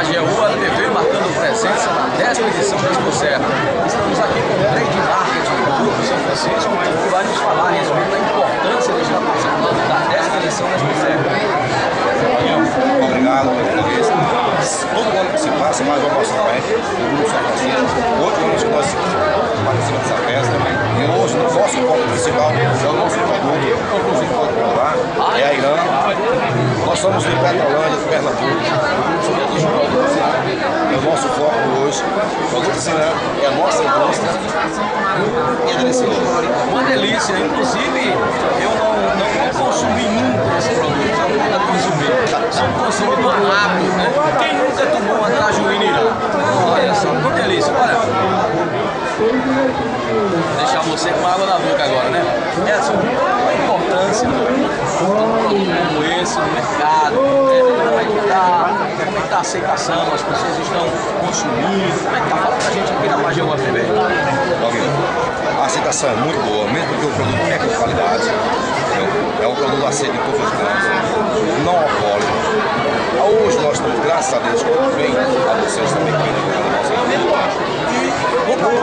AGU TV marcando presença na 10ª edição da Expo Serra. Estamos aqui com o Trade Marketing do Grupo São Francisco, que vai nos falar a respeito da importância de estar participando da 10ª edição da Expo Serra. Obrigado pelo convite. Todo ano que se passa, mais uma mostra do Grupo São Francisco. Outro ano que nós participamos dessa festa. E hoje, no nosso foco principal, é o nosso produto, inclusive pode provar, é a Irã. Nós somos de Petrolândia, de Pernambuco. É o nosso foco hoje. O produto de Irã é a nossa indústria. E é delicioso. Uma delícia. Inclusive, eu não consumi nunca esse produto. Eu nunca consumi. Sou um consumidor rápido, né? Quem nunca tomou uma cajuína Irã? Olha só, que delícia. Olha. Vou deixar você com água na boca agora, né? Edson, qual a importância de um produto como esse no mercado? Como é que está a aceitação? As pessoas estão consumindo? Como é que está? Fala pra gente aqui na AGU TV. A aceitação é muito boa, mesmo porque o produto é de qualidade. É um produto aceito em todos os cantos, não alcoólico. Hoje nós estamos, graças a Deus, bem a vocês também aqui na nossa vida. E vamos